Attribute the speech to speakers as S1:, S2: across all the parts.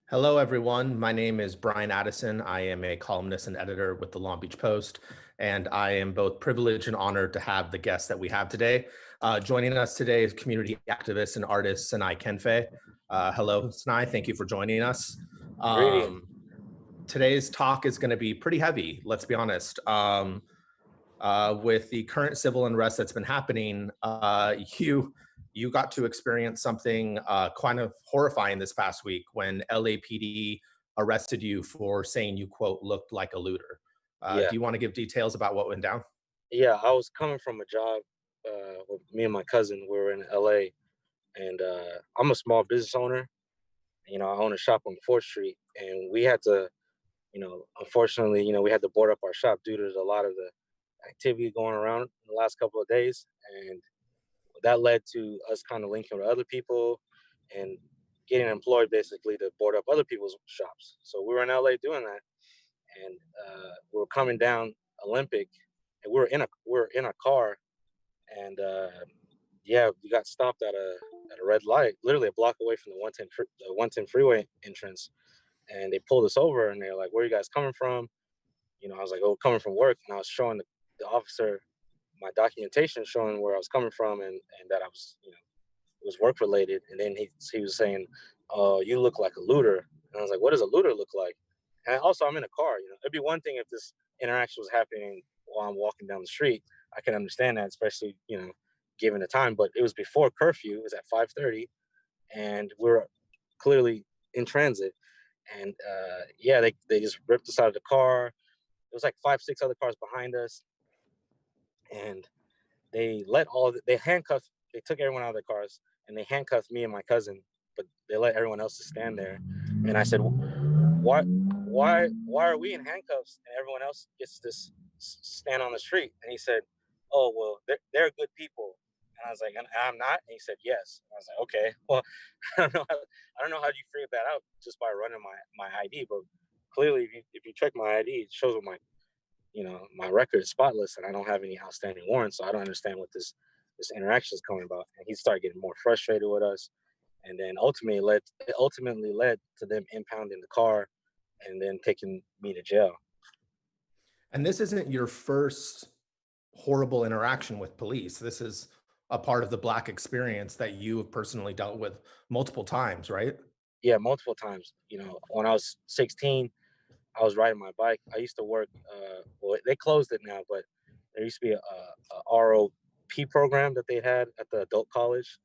S1: Hello, everyone. My name is Brian Addison. I am a columnist and editor with the Long Beach Post, and I am both privileged and honored to have the guests that we have today. Joining us today is community activist and artist Senay Kenfe. Hello, Senay. Thank you for joining us.
S2: Greetings.
S1: Um, Today's talk is going to be pretty heavy, let's be honest. With the current civil unrest that's been happening, you got to experience something kind of horrifying this past week when LAPD arrested you for saying you quote looked like a looter.
S2: Yeah,
S1: Do you want to give details about what went down?
S2: yeah. I was coming from a job with me and my cousin. We were in LA, and I'm a small business owner. I own a shop on 4th Street, and we had to, unfortunately, we had to board up our shop due to a lot of the activity going around in the last couple of days, and that led to us kind of linking with other people and getting employed basically to board up other people's shops. So we were in LA doing that, and we were coming down Olympic, and we were in a car, and yeah, we got stopped at a red light, literally a block away from the 110 freeway entrance, and they pulled us over, and they're like, "Where are you guys coming from?" I was like, "Oh, coming from work," and I was showing the officer my documentation showing where I was coming from, and that I was, it was work related, and then he was saying, "Oh, you look like a looter," and I was like, "What does a looter look like?" And also, I'm in a car. It'd be one thing if this interaction was happening while I'm walking down the street. I can understand that, especially given the time. But it was before curfew. It was at 5:30, and we're clearly in transit. And yeah, they just ripped us out of the car. There was like 5, 6 other cars behind us, and they handcuffed. They took everyone out of their cars, and they handcuffed me and my cousin, but they let everyone else to stand there. And I said, why are we in handcuffs and everyone else gets to stand on the street? And he said, "Oh, well, they're good people." And I was like, "And I'm not?" And he said, "Yes." And I was like, "Okay, well, I don't know how you figure that out just by running my ID, but clearly if you check my ID, it shows what my record is spotless, and I don't have any outstanding warrants, so I don't understand what this interaction is coming about." And he started getting more frustrated with us, and then ultimately led to them impounding the car and then taking me to jail.
S1: And this isn't your first horrible interaction with police. This is a part of the Black experience that you have personally dealt with multiple times, right?
S2: Yeah, multiple times. When I was 16, I was riding my bike. I used to work. Well, they closed it now, but there used to be a ROP program that they had at the adult college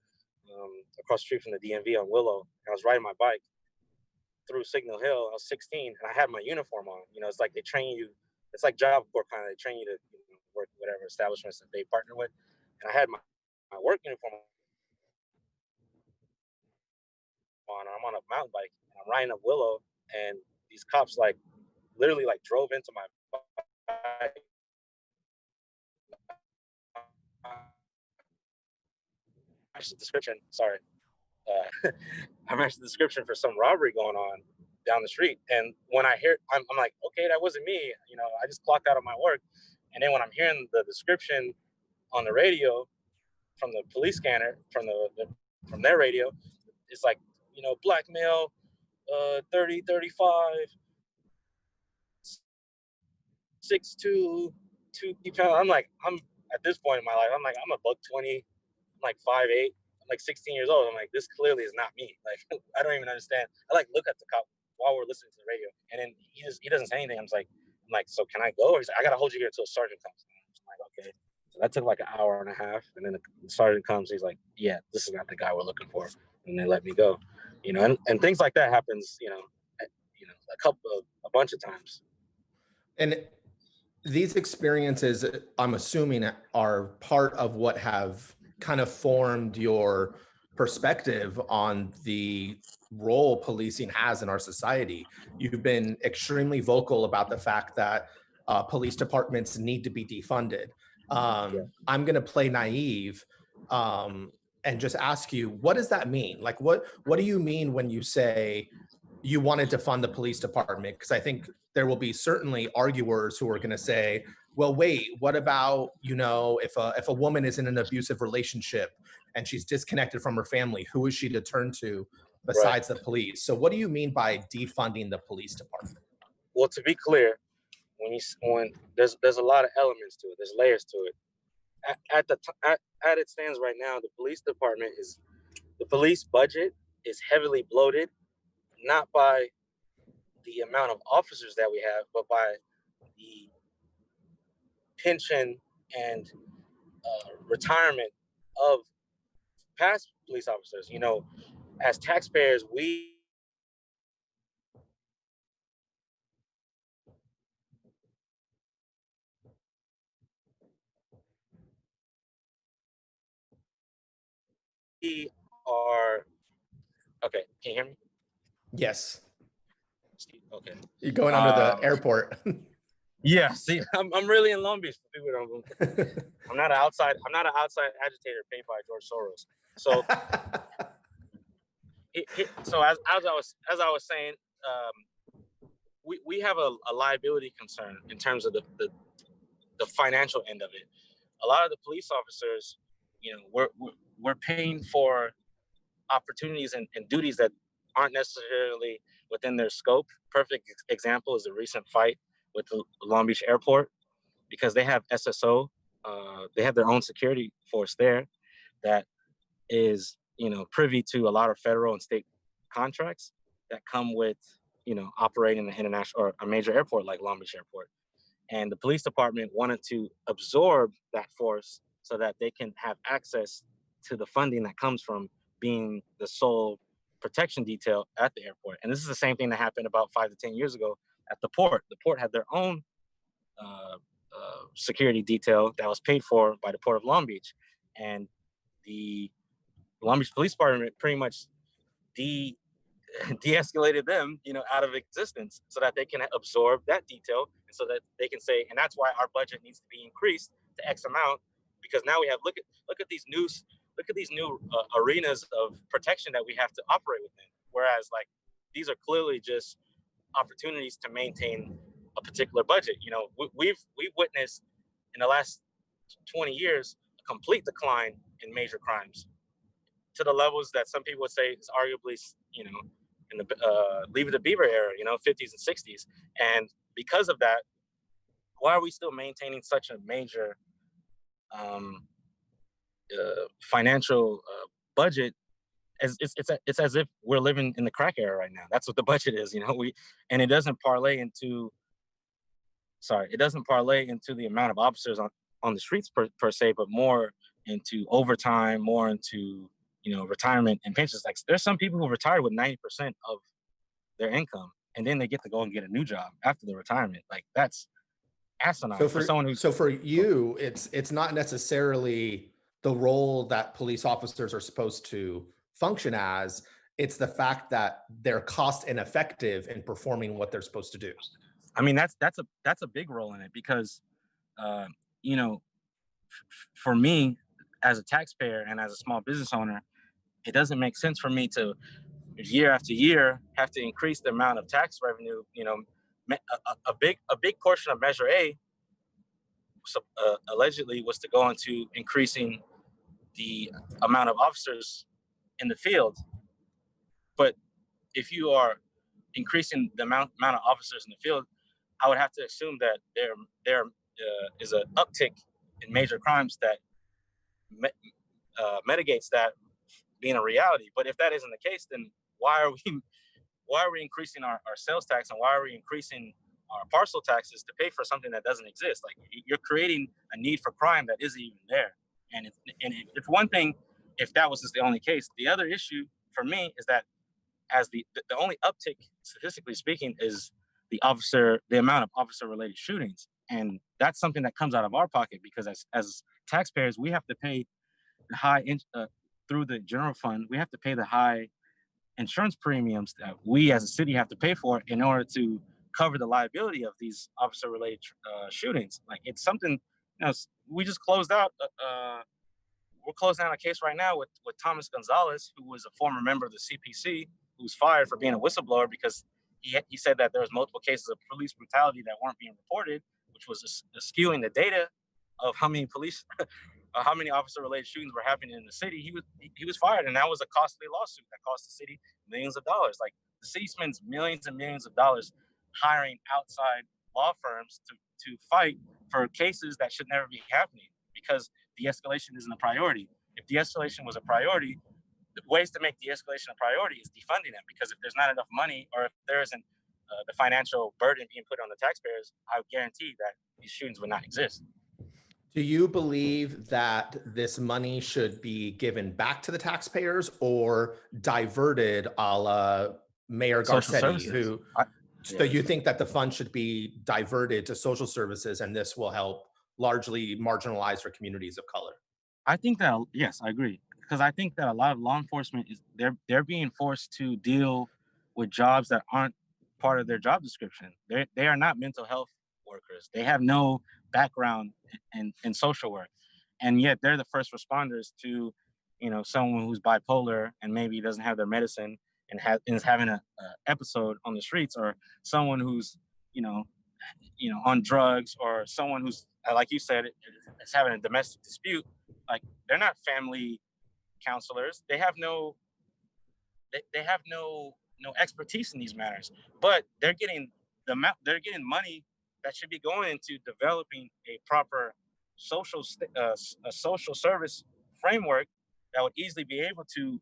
S2: across the street from the DMV on Willow. And I was riding my bike through Signal Hill. I was 16, and I had my uniform on. It's like they train you. It's like Job Corps kind of. They train you to work whatever establishments that they partner with. And I had my work uniform on. I'm on a mountain bike, and I'm riding up Willow, and these cops like literally like drove into my bike. Matched the description. Sorry, I matched the description for some robbery going on down the street. And when I hear, I'm like, okay, that wasn't me. I just clocked out of my work. And then when I'm hearing the description on the radio from the police scanner, from their radio, it's like, black male, 30, 35, 6'2", 2 pounds. I'm at this point in my life, I'm like, I'm a buck 20, I'm like 5'8", I'm like 16 years old. I'm like, this clearly is not me. Like, I don't even understand. I like look at the cop while we're listening to the radio, and then he doesn't say anything. I'm like, so can I go? He's like, I gotta hold you here until a sergeant comes. I'm like, okay. So that took like an hour and a half, and then the sergeant comes. He's like, yeah, this is not the guy we're looking for, and they let me go. And things like that happens. A bunch of times.
S1: And these experiences, I'm assuming, are part of what have kind of formed your perspective on the role policing has in our society. You've been extremely vocal about the fact that police departments need to be defunded.
S2: Yeah.
S1: I'm going to play naive and just ask you, what does that mean? Like, what do you mean when you say you wanted to fund the police department? Because I think there will be certainly arguers who are going to say, well, wait, what about, if a woman is in an abusive relationship and she's disconnected from her family, who is she to turn to
S2: Right.
S1: besides the police. So what do you mean by defunding the police department?
S2: Well, to be clear, when there's a lot of elements to it, there's layers to it. At it stands right now, the police budget is heavily bloated, not by the amount of officers that we have, but by the pension and retirement of past police officers. You know, as taxpayers, we are okay. Can you hear me?
S1: Yes.
S2: Okay.
S1: You're going under the airport.
S2: Yeah. See, I'm really in Long Beach. For people who don't, I'm not an outside agitator paid by George Soros. So so as I was saying, we have a liability concern in terms of the financial end of it. A lot of the police officers, you know, we're paying for opportunities and duties that aren't necessarily within their scope. Perfect example is the recent fight with the Long Beach airport, because they have SSO, they have their own security force there that is, you know, privy to a lot of federal and state contracts that come with, you know, operating an international or a major airport like Long Beach Airport. And the police department wanted to absorb that force so that they can have access to the funding that comes from being the sole protection detail at the airport. And this is the same thing that happened about 5 to 10 years ago at the port. The port had their own security detail that was paid for by the Port of Long Beach. And the Long Beach Police Department pretty much de-escalated them, you know, out of existence so that they can absorb that detail, and so that they can say, and that's why our budget needs to be increased to X amount, because now we have look at these new arenas of protection that we have to operate within. Whereas like these are clearly just opportunities to maintain a particular budget. You know, we've witnessed in the last 20 years a complete decline in major crimes to the levels that some people would say is arguably, you know, in the Leave It to Beaver era, you know, 50s and 60s. And because of that, why are we still maintaining such a major financial budget? It's as if we're living in the crack era right now. That's what the budget is, you know. And it doesn't parlay into the amount of officers on the streets per se, but more into overtime, more into, you know, retirement and pensions. Like there's some people who retire with 90% of their income, and then they get to go and get a new job after the retirement. Like that's asinine for someone who's.
S1: So for you, it's not necessarily the role that police officers are supposed to function as. It's the fact that they're cost ineffective in performing what they're supposed to do.
S2: I mean, that's a big role in it, because you know, for me as a taxpayer and as a small business owner, it doesn't make sense for me to year after year have to increase the amount of tax revenue. You know, a big portion of Measure A allegedly was to go into increasing the amount of officers in the field. But if you are increasing the amount of officers in the field, I would have to assume that there is an uptick in major crimes that mitigates that being a reality. But if that isn't the case, then why are we increasing our sales tax, and why are we increasing our parcel taxes to pay for something that doesn't exist? Like you're creating a need for crime that isn't even there. And it's one thing if that was just the only case. The other issue for me is that as the only uptick, statistically speaking, is the amount of officer related shootings. And that's something that comes out of our pocket, because as taxpayers, we have to pay the through the general fund, we have to pay the high insurance premiums that we as a city have to pay for in order to cover the liability of these officer related shootings. Like it's something, you know, we just closed out we're closing out a case right now with Thomas Gonzalez, who was a former member of the CPC, who was fired for being a whistleblower because he said that there was multiple cases of police brutality that weren't being reported, which was skewing the data of how many police how many officer-related shootings were happening in the city, he was fired, and that was a costly lawsuit that cost the city millions of dollars. Like the city spends millions and millions of dollars hiring outside law firms to fight for cases that should never be happening because de-escalation isn't a priority. If de-escalation was a priority, the ways to make de-escalation a priority is defunding it, because if there's not enough money, or if there isn't the financial burden being put on the taxpayers, I guarantee that these shootings would not exist.
S1: Do you believe that this money should be given back to the taxpayers or diverted a la Mayor
S2: Social
S1: Garcetti,
S2: services.
S1: so you think that the fund should be diverted to social services and this will help largely marginalized or communities of color?
S2: I think that, yes, I agree, because I think that a lot of law enforcement is they're being forced to deal with jobs that aren't part of their job description. They are not mental health workers. They have no background in social work, and yet they're the first responders to, someone who's bipolar and maybe doesn't have their medicine and is having a episode on the streets, or someone who's you know on drugs, or someone who's, like you said, is having a domestic dispute. Like, they're not family counselors. They have no expertise in these matters, but they're getting money that should be going into developing a proper a social service framework that would easily be able to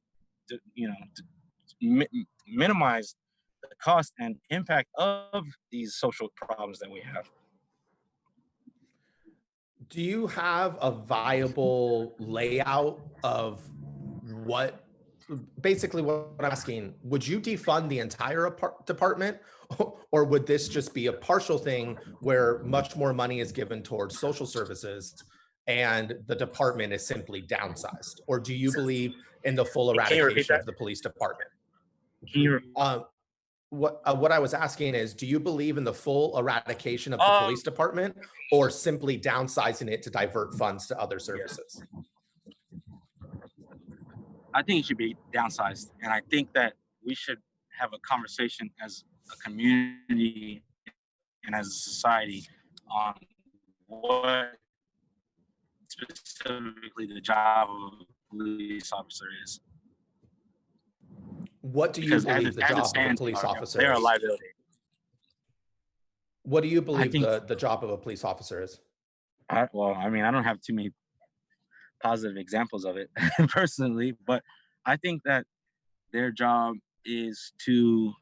S2: minimize the cost and impact of these social problems that we have.
S1: Do you have a viable layout of what, basically what I'm asking, would you defund the entire department, or would this just be a partial thing where much more money is given towards social services and the department is simply downsized? Or do you believe in the full eradication of the police department?
S2: Can you
S1: What I was asking is, do you believe in the full eradication of the police department, or simply downsizing it to divert funds to other services?
S2: I think it should be downsized, and I think that we should have a conversation as a community and as a society on what specifically the job of a police officer is.
S1: What do you believe the job of a police officer
S2: they're a
S1: is?
S2: liability.
S1: What do you believe the job of a police officer is?
S2: Well, I mean, I don't have too many positive examples of it personally, but I think that their job is to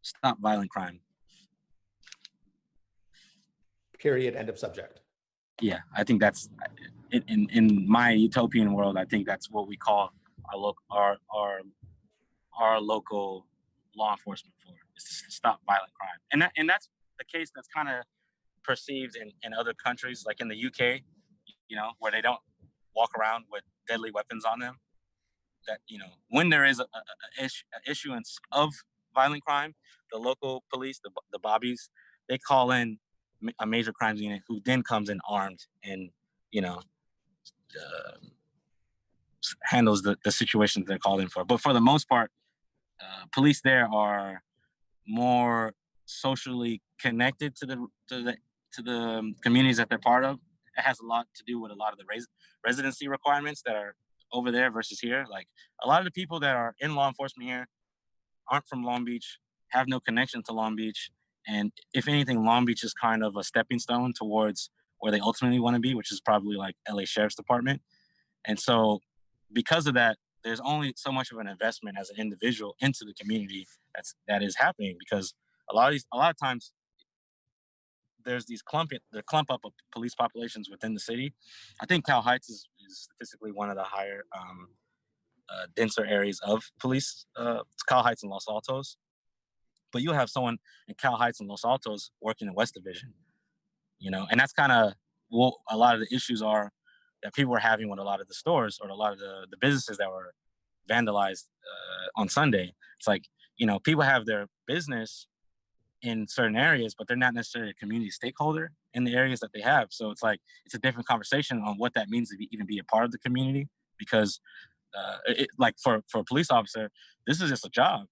S2: stop violent crime.
S1: Period. End of subject.
S2: Yeah, I think that's in my utopian world. I think that's what we call our local law enforcement for, is to stop violent crime, and that's the case that's kind of perceived in other countries, like in the UK, where they don't walk around with deadly weapons on them. That, when there is a issuance of violent crime, the local police, the bobbies, they call in a major crimes unit who then comes in armed and handles the situations they're called in for. But for the most part, police there are more socially connected to the communities that they're part of. It has a lot to do with a lot of the residency requirements that are over there versus here. Like, a lot of the people that are in law enforcement here aren't from Long Beach, have no connection to Long Beach, and if anything, Long Beach is kind of a stepping stone towards where they ultimately want to be, which is probably like LA Sheriff's Department. And so, because of that, there's only so much of an investment as an individual into the community that is happening, because a lot of times there's these clump up of police populations within the city. I think Cal Heights is statistically one of the higher denser areas of police. It's Cal Heights and Los Altos, but you'll have someone in Cal Heights and Los Altos working in West Division, and that's kind of what a lot of the issues are that people were having with a lot of the stores or a lot of the businesses that were vandalized on Sunday. It's like, people have their business in certain areas, but they're not necessarily a community stakeholder in the areas that they have. So it's like, it's a different conversation on what that means to even be a part of the community, because like for a police officer, this is just a job.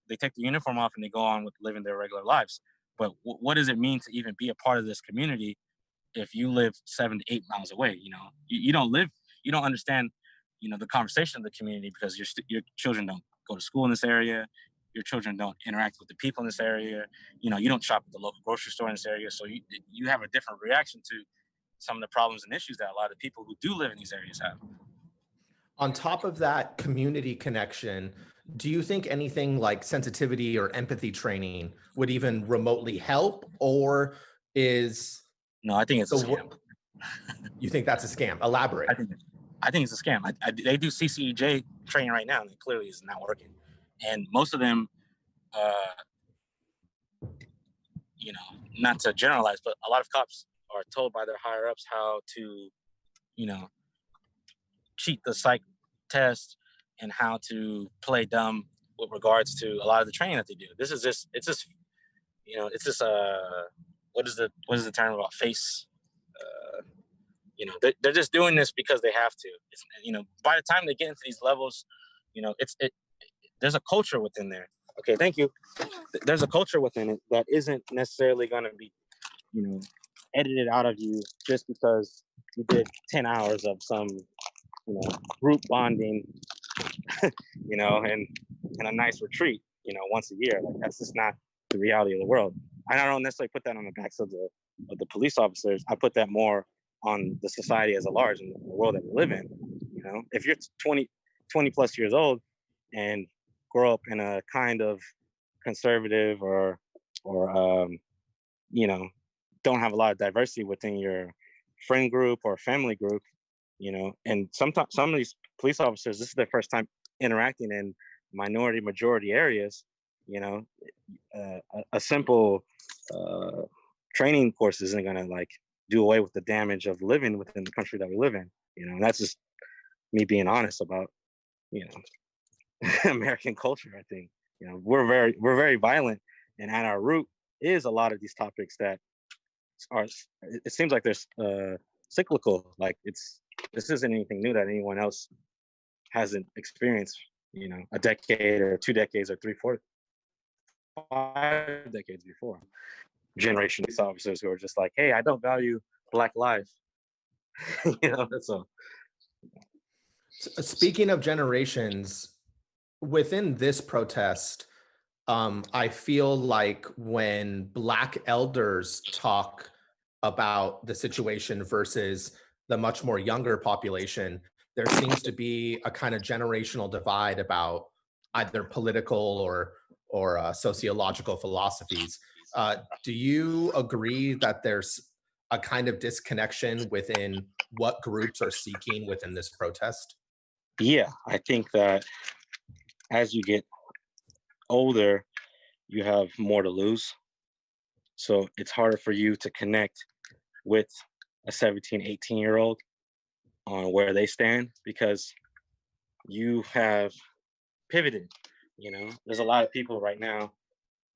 S2: They take the uniform off and they go on with living their regular lives. But what does it mean to even be a part of this community if you live 7 to 8 miles away. You don't live, you don't understand, the conversation of the community, because your children don't go to school in this area. Your children don't interact with the people in this area. You don't shop at the local grocery store in this area. So you have a different reaction to some of the problems and issues that a lot of people who do live in these areas have.
S1: On top of that community connection, do you think anything like sensitivity or empathy training would even remotely help, or is
S2: No, I think it's a
S1: the
S2: scam.
S1: you think that's a scam? Elaborate.
S2: I think it's a scam. They do CCEJ training right now, and it clearly is not working. And most of them, not to generalize, but a lot of cops are told by their higher ups how to, you know, cheat the psych test and how to play dumb with regards to a lot of the training that they do. It's just what is the term about face? They're just doing this because they have to. By the time they get into these levels, there's a culture within there. Okay, thank you. There's a culture within it that isn't necessarily going to be, edited out of you just because you did 10 hours of some, group bonding, and a nice retreat, once a year. Like, that's just not the reality of the world. And I don't necessarily put that on the backs of the police officers. I put that more on the society as a large and the world that we live in. If you're 20 plus years old and grow up in a kind of conservative or don't have a lot of diversity within your friend group or family group, and sometimes some of these police officers, this is their first time interacting in minority majority areas. A simple training course isn't going to like do away with the damage of living within the country that we live in. And that's just me being honest about American culture. I think we're very violent, and at our root is a lot of these topics that are. It seems like they're cyclical. Like this isn't anything new that anyone else hasn't experienced. A decade or 2 decades or 3, 4, 5 decades before. Generation of officers who are just like, hey, I don't value Black life. That's all.
S1: Speaking of generations, within this protest, I feel like when Black elders talk about the situation versus the much more younger population, there seems to be a kind of generational divide about either political or sociological philosophies. Do you agree that there's a kind of disconnection within what groups are seeking within this protest?
S2: Yeah, I think that as you get older, you have more to lose. So it's harder for you to connect with a 17, 18-year-old on where they stand because you have pivoted. There's a lot of people right now,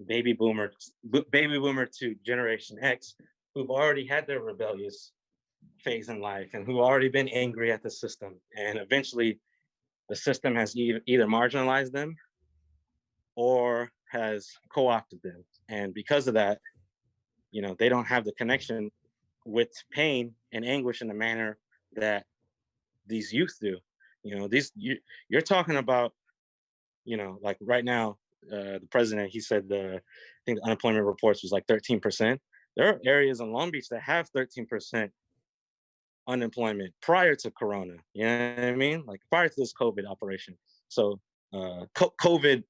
S2: baby boomer to Generation X, who've already had their rebellious phase in life and who've already been angry at the system. And eventually the system has either marginalized them or has co-opted them. And because of that, they don't have the connection with pain and anguish in the manner that these youth do. You're talking about, like right now, the president, he said I think the unemployment reports was like 13%. There are areas in Long Beach that have 13% unemployment prior to Corona. You know what I mean? Like prior to this COVID operation. So COVID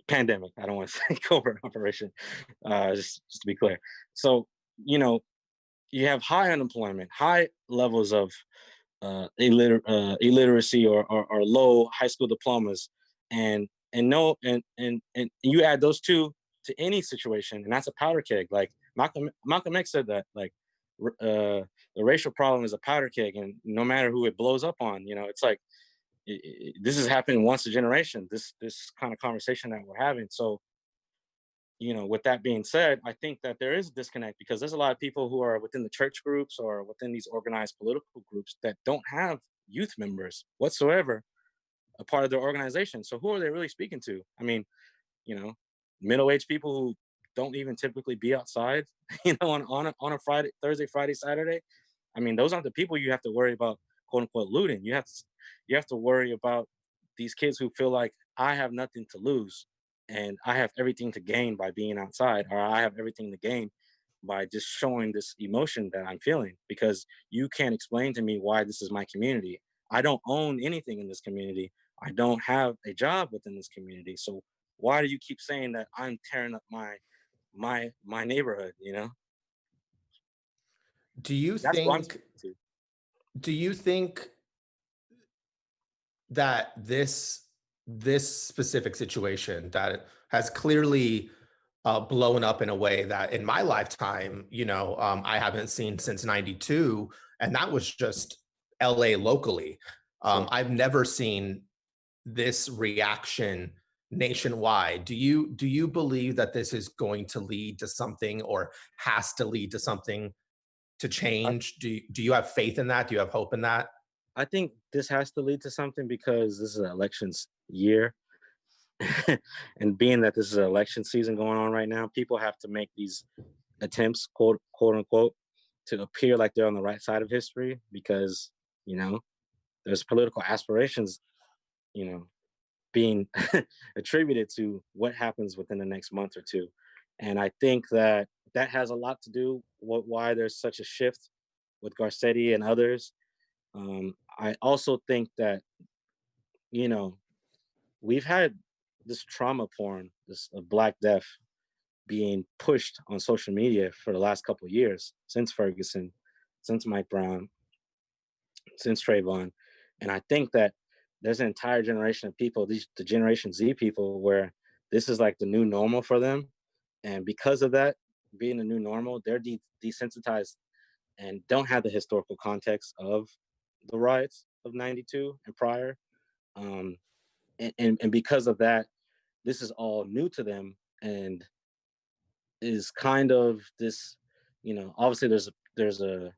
S2: pandemic. I don't want to say covert operation, just to be clear. So, you have high unemployment, high levels of illiteracy or low high school diplomas, and you add those two to any situation, and that's a powder keg. Like Malcolm X said that, like the racial problem is a powder keg, and no matter who it blows up on, it's like this is happening once a generation. This kind of conversation that we're having. So, with that being said, I think that there is a disconnect because there's a lot of people who are within the church groups or within these organized political groups that don't have youth members whatsoever a part of their organization. So who are they really speaking to? I mean, middle-aged people who don't even typically be outside, on a Friday, Thursday, Friday, Saturday. I mean, those aren't the people you have to worry about, quote unquote, looting. You have to worry about these kids who feel like I have nothing to lose and I have everything to gain by being outside, or I have everything to gain by just showing this emotion that I'm feeling, because you can't explain to me why this is my community. I don't own anything in this community. I don't have a job within this community. So why do you keep saying that I'm tearing up my neighborhood,
S1: Do you
S2: That's what I'm
S1: think
S2: speaking to.
S1: do you think that this specific situation that has clearly blown up in a way that in my lifetime, I haven't seen since '92, and that was just LA locally.
S2: Sure.
S1: I've never seen this reaction nationwide. Do you believe that this is going to lead to something, or has to lead to something to
S2: I,
S1: change? Do you have faith in that? Do you have hope in that?
S2: I think this has to lead to something because this is an elections year. And being that this is an election season going on right now, people have to make these attempts, quote unquote, to appear like they're on the right side of history because, you know, there's political aspirations, you know, being attributed to what happens within the next month or two. And I think that that has a lot to do with why there's such a shift with Garcetti and others. I also think that, you know, we've had this trauma porn, this Black Death being pushed on social media for the last couple of years, since Ferguson, since Mike Brown, since Trayvon. And I think that there's an entire generation of people, the Generation Z people, where this is like the new normal for them. And because of that, being the new normal, they're desensitized and don't have the historical context of the riots of '92 and prior. Um, and because of that, this is all new to them and is kind of this, obviously there's a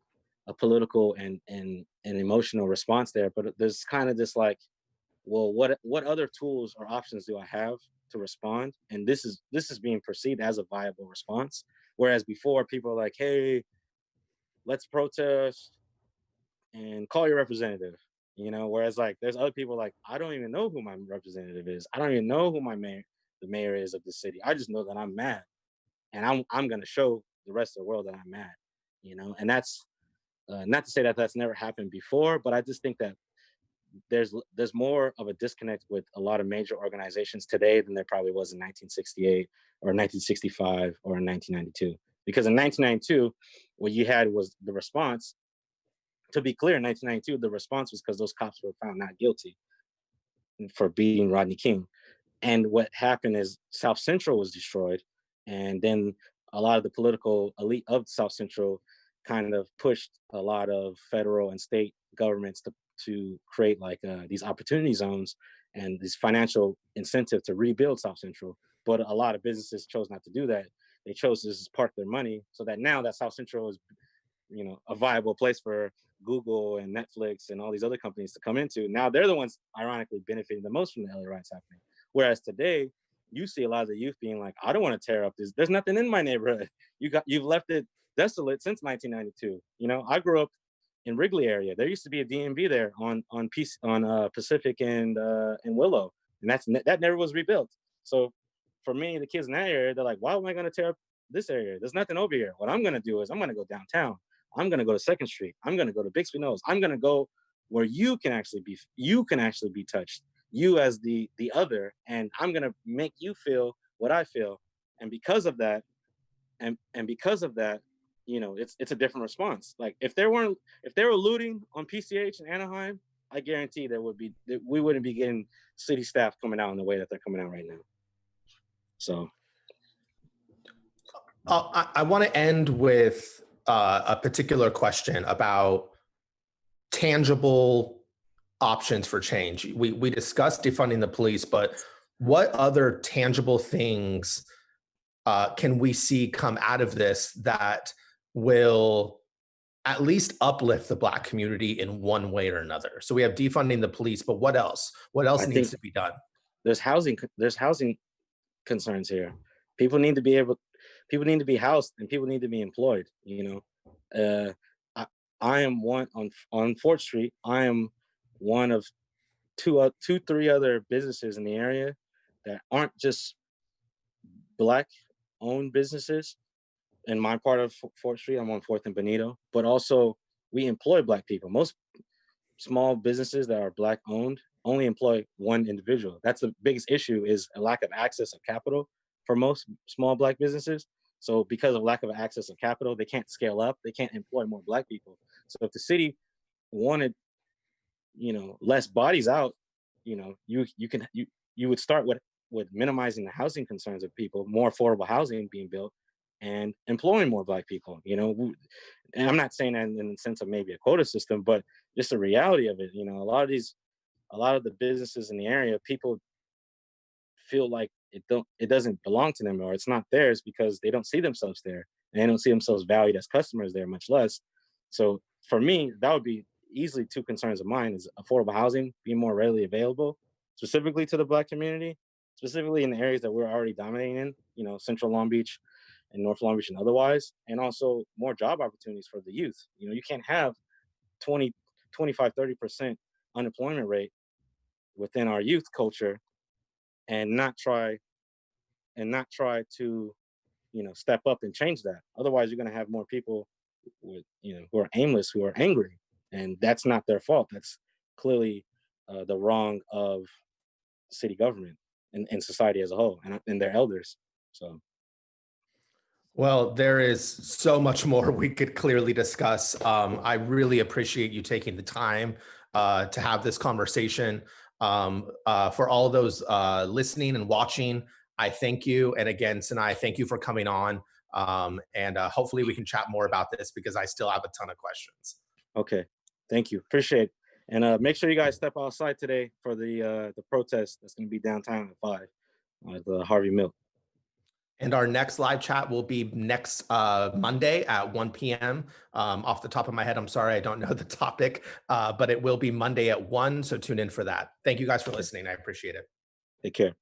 S2: political and emotional response there, but there's kind of this like, well, what other tools or options do I have to respond? And this is being perceived as a viable response. Whereas before people are like, hey, let's protest and call your representative. Whereas like there's other people like, I don't even know who my representative is. I don't even know who the mayor is of the city. I just know that I'm mad. And I'm gonna show the rest of the world that I'm mad, and that's not to say that that's never happened before, but I just think that there's more of a disconnect with a lot of major organizations today than there probably was in 1968 or 1965 or in 1992. Because in 1992, what you had was the response. To be clear, in 1992, the response was because those cops were found not guilty for beating Rodney King. And what happened is South Central was destroyed. And then a lot of the political elite of South Central kind of pushed a lot of federal and state governments to create like these opportunity zones and this financial incentive to rebuild South Central. But a lot of businesses chose not to do that. They chose this as part of their money, so that now that South Central is, a viable place for Google and Netflix and all these other companies to come into. Now they're the ones ironically benefiting the most from the LA riots happening. Whereas today, you see a lot of the youth being like, I don't want to tear up this. There's nothing in my neighborhood. You've left it desolate since 1992. I grew up in Wrigley area. There used to be a DMV there on Pacific and Willow, and that never was rebuilt. So for me, the kids in that area, they're like, why am I going to tear up this area? There's nothing over here. What I'm going to do is I'm going to go downtown. I'm going to go to Second Street. I'm going to go to Bixby Knolls. I'm going to go where you can actually be touched, you as the other, and I'm going to make you feel what I feel. And because of that, because of that, it's a different response. Like if they were looting on PCH in Anaheim, I guarantee we wouldn't be getting city staff coming out in the way that they're coming out right now. So
S1: I want to end with a particular question about tangible options for change. We discussed defunding the police, but what other tangible things can we see come out of this that will at least uplift the Black community in one way or another? So we have defunding the police, but what else? What else needs to be done?
S2: There's housing concerns here. People need to be able. people need to be housed and people need to be employed. Uh, I, I am one on 4th Street. I am one of three other businesses in the area that aren't just black owned businesses. In my part of 4th Street, I'm on 4th and Benito, but also we employ black people. Most small businesses that are black owned only employ one individual. That's the biggest issue, is a lack of access of capital for most small black businesses. So because of lack of access of capital, they can't scale up, they can't employ more black people. So if the city wanted, less bodies out, you would start with minimizing the housing concerns of people, more affordable housing being built, and employing more black people. And I'm not saying that in the sense of maybe a quota system, but just the reality of it. A lot of the businesses in the area, people feel like it doesn't belong to them, or it's not theirs, because they don't see themselves there, and they don't see themselves valued as customers there, much less. So for me, that would be easily two concerns of mine: is affordable housing being more readily available, specifically to the black community, specifically in the areas that we're already dominating in, Central Long Beach and North Long Beach and otherwise, and also more job opportunities for the youth. You can't have 20, 25, 30% unemployment rate within our youth culture and not try to step up and change that. Otherwise, you're going to have more people who are aimless, who are angry, and that's not their fault. That's clearly the wrong of city government and society as a whole, and their elders. So
S1: Well, there is so much more we could clearly discuss. I really appreciate you taking the time to have this conversation. For all those listening and watching, I thank you. And again, Senay, thank you for coming on. And hopefully we can chat more about this, because I still have a ton of questions.
S2: okay, thank you, appreciate it. And make sure you guys step outside today for the protest that's going to be downtown at 5 at the Harvey Milk.
S1: And our next live chat will be next Monday at 1 p.m. Off the top of my head, I'm sorry, I don't know the topic, but it will be Monday at 1. So tune in for that. Thank you guys for listening. I appreciate it.
S2: Take care.